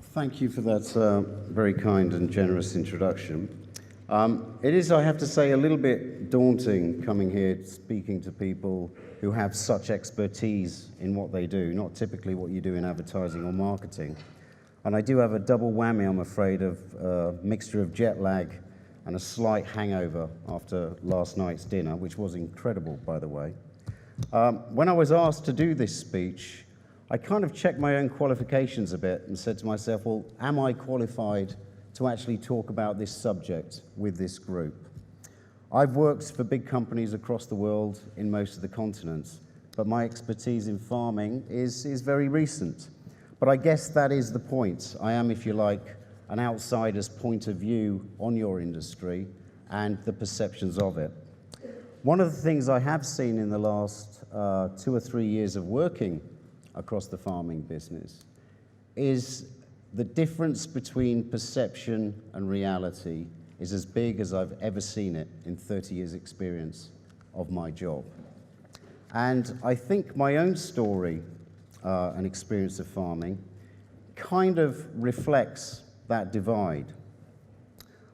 Thank you for that very kind and generous introduction. It is, I have to say, a little bit daunting coming here speaking to people who have such expertise in what they do, not typically what you do in advertising or marketing. And I do have a double whammy, I'm afraid, of a mixture of jet lag and a slight hangover after last night's dinner, which was incredible, by the way. When I was asked to do this speech, I kind of checked my own qualifications a bit and said to myself, well, am I qualified to actually talk about this subject with this group? I've worked for big companies across the world in most of the continents, but my expertise in farming is very recent. But I guess that is the point. I am, if you like, an outsider's point of view on your industry and the perceptions of it. One of the things I have seen in the last 2 or 3 years of working across the farming business is the difference between perception and reality is as big as I've ever seen it in 30 years' experience of my job. And I think my own story and experience of farming kind of reflects that divide.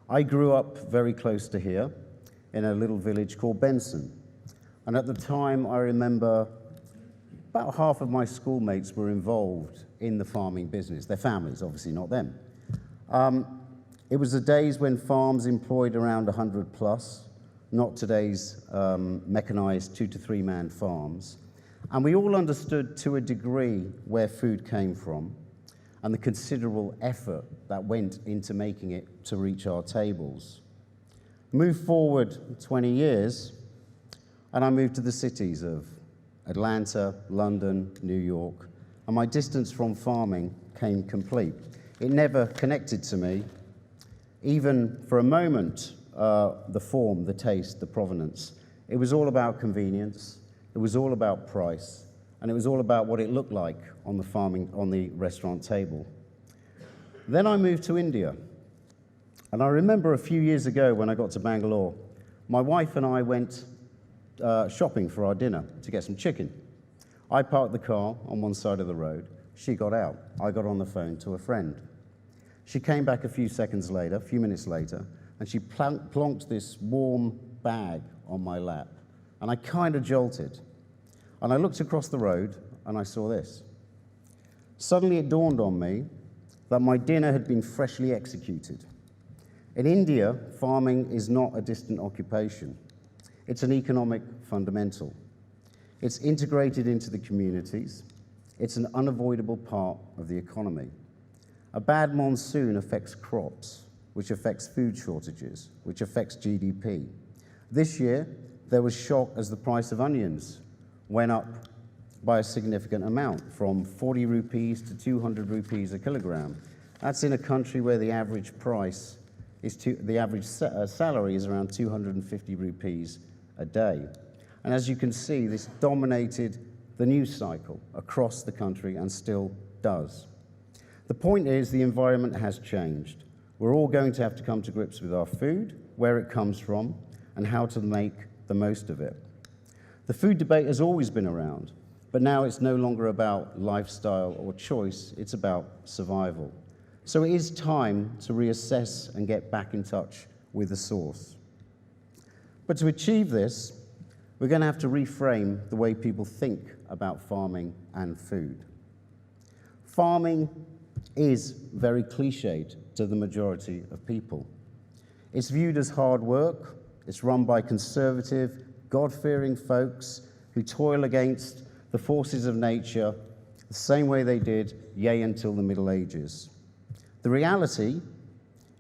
I grew up very close to here in a little village called Benson. And at the time, I remember about half of my schoolmates were involved in the farming business. Their families, obviously, not them. It was the days when farms employed around 100 plus, not today's mechanized 2 to 3 man farms. And we all understood to a degree where food came from and the considerable effort that went into making it to reach our tables. Move forward 20 years, and I moved to the cities of Atlanta, London, New York, and my distance from farming came complete. It never connected to me, even for a moment, the form, the taste, the provenance. It was all about convenience, it was all about price, and it was all about what it looked like on the restaurant table. Then I moved to India, and I remember a few years ago when I got to Bangalore, my wife and I went shopping for our dinner to get some chicken. I parked the car on one side of the road. She got out. I got on the phone to a friend. She came back a few minutes later, and she plonked this warm bag on my lap. And I kind of jolted. And I looked across the road, and I saw this. Suddenly it dawned on me that my dinner had been freshly executed. In India, farming is not a distant occupation. It's an economic fundamental. It's integrated into the communities. It's an unavoidable part of the economy. A bad monsoon affects crops, which affects food shortages, which affects GDP. This year, there was shock as the price of onions went up by a significant amount, from 40 rupees to 200 rupees a kilogram. That's in a country where the average price is the average salary is around 250 rupees a day. And as you can see, this dominated the news cycle across the country and still does. The point is, the environment has changed. We're all going to have to come to grips with our food, where it comes from, and how to make the most of it. The food debate has always been around, but now it's no longer about lifestyle or choice, it's about survival. So it is time to reassess and get back in touch with the source. But to achieve this, we're going to have to reframe the way people think about farming and food. Farming is very cliched to the majority of people. It's viewed as hard work. It's run by conservative, God-fearing folks who toil against the forces of nature the same way they did, yea, until the Middle Ages. The reality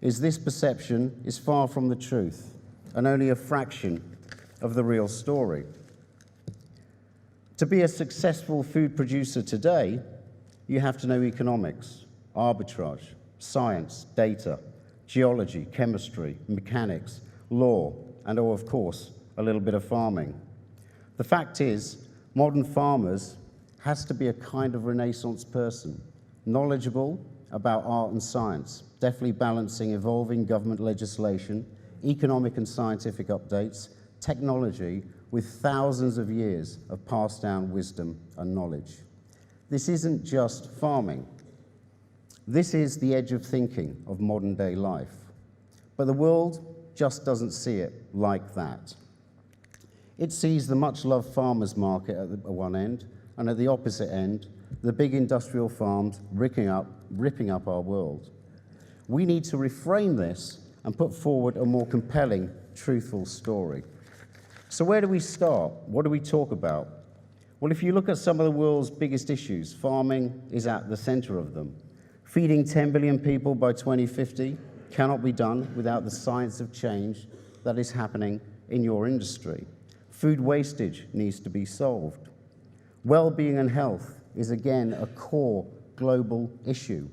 is this perception is far from the truth and only a fraction of the real story. To be a successful food producer today, you have to know economics, arbitrage, science, data, geology, chemistry, mechanics, law, and, oh, of course, a little bit of farming. The fact is, modern farmers has to be a kind of Renaissance person, knowledgeable about art and science, deftly balancing evolving government legislation, economic and scientific updates, technology with thousands of years of passed down wisdom and knowledge. This isn't just farming. This is the edge of thinking of modern day life. But the world just doesn't see it like that. It sees the much-loved farmers market at one end, and at the opposite end, the big industrial farms ripping up our world. We need to reframe this and put forward a more compelling, truthful story. So where do we start? What do we talk about? Well, if you look at some of the world's biggest issues, farming is at the center of them. Feeding 10 billion people by 2050 cannot be done without the science of change that is happening in your industry. Food wastage needs to be solved. Well-being and health is again a core global issue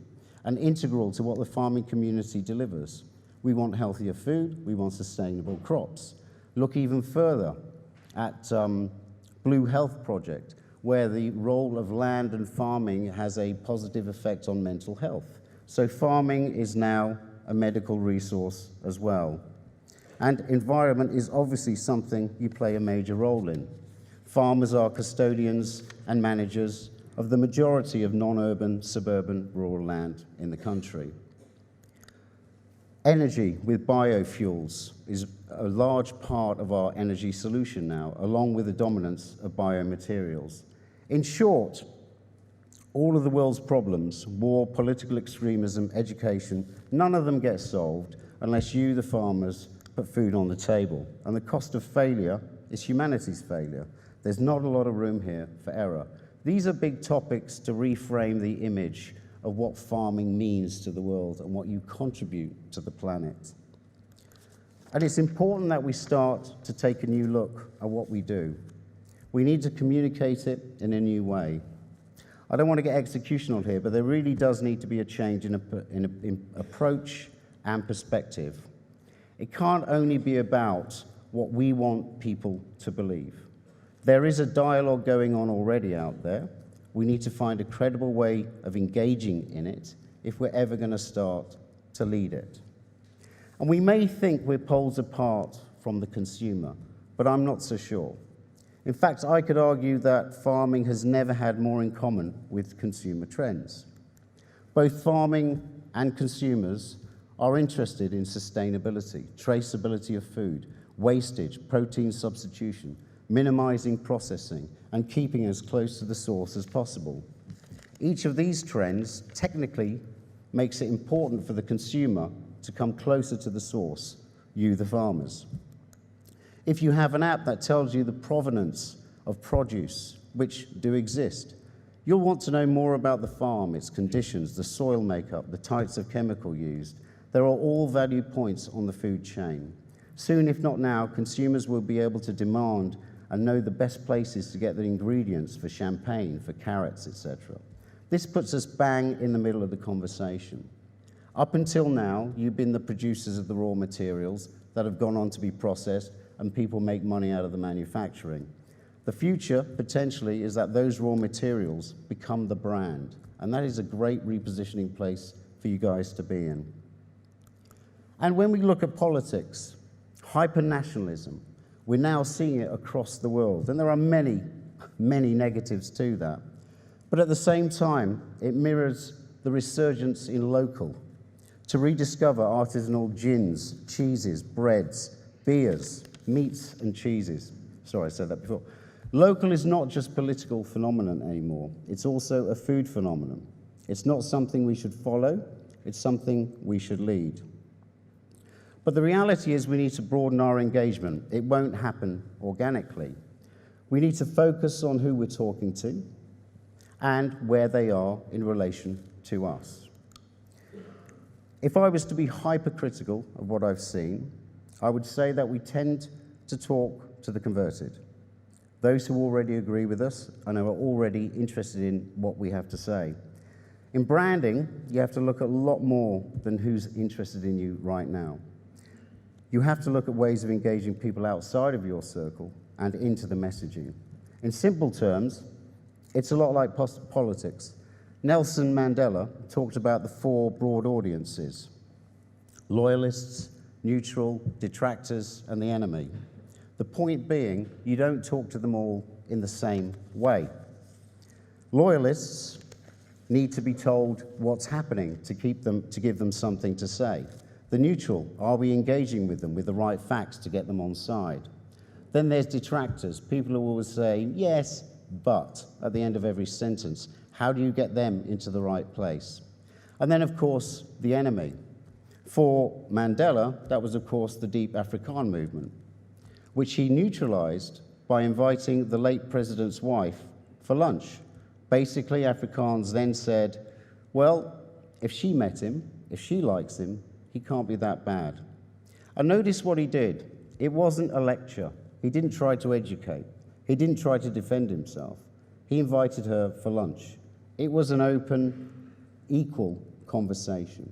and integral to what the farming community delivers. We want healthier food, we want sustainable crops. Look even further at Blue Health Project, where the role of land and farming has a positive effect on mental health. So farming is now a medical resource as well. And environment is obviously something you play a major role in. Farmers are custodians and managers of the majority of non-urban, suburban, rural land in the country. Energy with biofuels is a large part of our energy solution now, along with the dominance of biomaterials. In short, all of the world's problems, war, political extremism, education, none of them get solved unless you, the farmers, put food on the table. And the cost of failure is humanity's failure. There's not a lot of room here for error. These are big topics to reframe the image of what farming means to the world and what you contribute to the planet. And it's important that we start to take a new look at what we do. We need to communicate it in a new way. I don't want to get executional here, but there really does need to be a change in approach and perspective. It can't only be about what we want people to believe. There is a dialogue going on already out there. We need to find a credible way of engaging in it if we're ever going to start to lead it. And we may think we're poles apart from the consumer, but I'm not so sure. In fact, I could argue that farming has never had more in common with consumer trends. Both farming and consumers are interested in sustainability, traceability of food, wastage, protein substitution, minimizing processing, and keeping as close to the source as possible. Each of these trends technically makes it important for the consumer to come closer to the source, you, the farmers. If you have an app that tells you the provenance of produce, which do exist, you'll want to know more about the farm, its conditions, the soil makeup, the types of chemical used. There are all value points on the food chain. Soon, if not now, consumers will be able to demand and know the best places to get the ingredients for champagne, for carrots, etc. This puts us bang in the middle of the conversation. Up until now, you've been the producers of the raw materials that have gone on to be processed, and people make money out of the manufacturing. The future, potentially, is that those raw materials become the brand, and that is a great repositioning place for you guys to be in. And when we look at politics, hyper-nationalism, we're now seeing it across the world, and there are many, many negatives to that. But at the same time, it mirrors the resurgence in local, to rediscover artisanal gins, cheeses, breads, beers, meats and cheeses. Sorry, I said that before. Local is not just political phenomenon anymore. It's also a food phenomenon. It's not something we should follow. It's something we should lead. But the reality is we need to broaden our engagement. It won't happen organically. We need to focus on who we're talking to and where they are in relation to us. If I was to be hypercritical of what I've seen, I would say that we tend to talk to the converted, those who already agree with us and are already interested in what we have to say. In branding, you have to look at a lot more than who's interested in you right now. You have to look at ways of engaging people outside of your circle and into the messaging. In simple terms, it's a lot like politics. Nelson Mandela talked about the 4 broad audiences: loyalists, neutral, detractors, and the enemy. The point being, you don't talk to them all in the same way. Loyalists need to be told what's happening to give them something to say. The neutral, are we engaging with them with the right facts to get them on side? Then there's detractors, people who always say, yes, but, at the end of every sentence. How do you get them into the right place? And then, of course, the enemy. For Mandela, that was, of course, the Deep Afrikaan movement, which he neutralized by inviting the late president's wife for lunch. Basically, Afrikaans then said, well, if she met him, if she likes him, he can't be that bad. And notice what he did. It wasn't a lecture. He didn't try to educate. He didn't try to defend himself. He invited her for lunch. It was an open, equal conversation.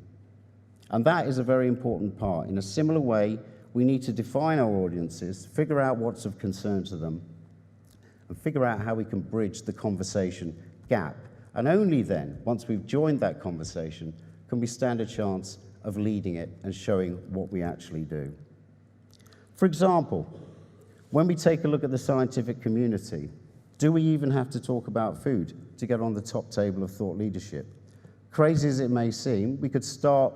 And that is a very important part. In a similar way, we need to define our audiences, figure out what's of concern to them, and figure out how we can bridge the conversation gap. And only then, once we've joined that conversation, can we stand a chance of leading it and showing what we actually do. For example, when we take a look at the scientific community, do we even have to talk about food to get on the top table of thought leadership? Crazy as it may seem, we could start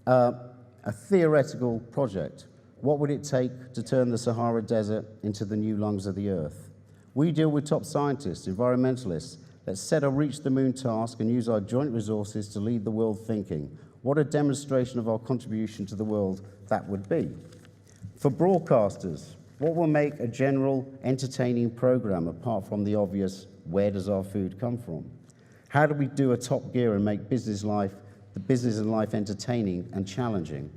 a theoretical project. What would it take to turn the Sahara Desert into the new lungs of the Earth? We deal with top scientists, environmentalists. Let's set a reach the moon task and use our joint resources to lead the world thinking. What a demonstration of our contribution to the world that would be. For broadcasters, what will make a general entertaining program apart from the obvious, where does our food come from? How do we do a top gear and make the business and life entertaining and challenging?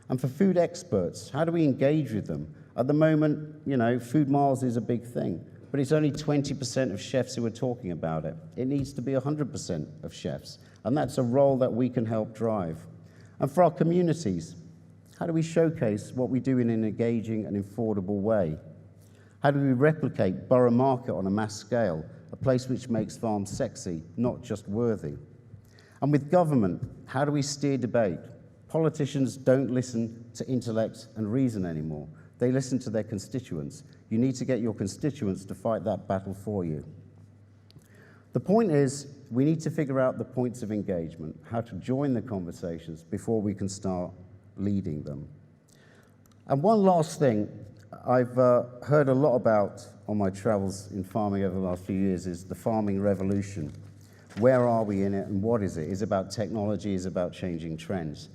And for food experts, how do we engage with them? At the moment, food miles is a big thing, but it's only 20% of chefs who are talking about it. It needs to be 100% of chefs, and that's a role that we can help drive. And for our communities, how do we showcase what we do in an engaging and affordable way? How do we replicate Borough Market on a mass scale, a place which makes farms sexy, not just worthy? And with government, how do we steer debate? Politicians don't listen to intellect and reason anymore. They listen to their constituents. You need to get your constituents to fight that battle for you. The point is, we need to figure out the points of engagement, how to join the conversations before we can start leading them. And one last thing I've heard a lot about on my travels in farming over the last few years is the farming revolution. Where are we in it and what is it? Is it about technology? Is it about changing trends?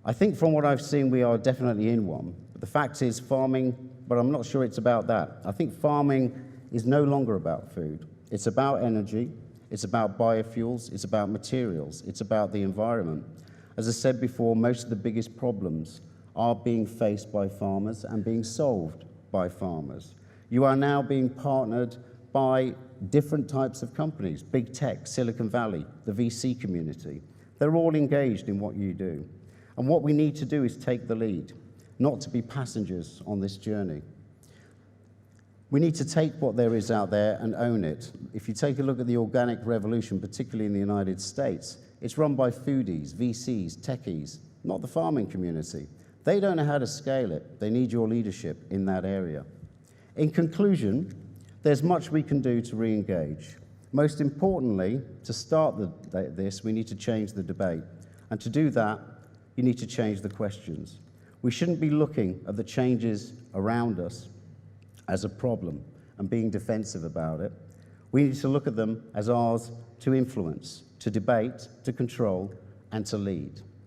I think from what I've seen, we are definitely in one. But the fact is farming, but I'm not sure it's about that. I think farming is no longer about food. It's about energy. It's about biofuels. It's about materials. It's about the environment. As I said before, most of the biggest problems are being faced by farmers and being solved by farmers. You are now being partnered by different types of companies, big tech, Silicon Valley, the VC community. They're all engaged in what you do. And what we need to do is take the lead, not to be passengers on this journey. We need to take what there is out there and own it. If you take a look at the organic revolution, particularly in the United States, it's run by foodies, VCs, techies, not the farming community. They don't know how to scale it. They need your leadership in that area. In conclusion, there's much we can do to re-engage. Most importantly, to start this, we need to change the debate. And to do that, you need to change the questions. We shouldn't be looking at the changes around us as a problem and being defensive about it. We need to look at them as ours to influence, to debate, to control, and to lead.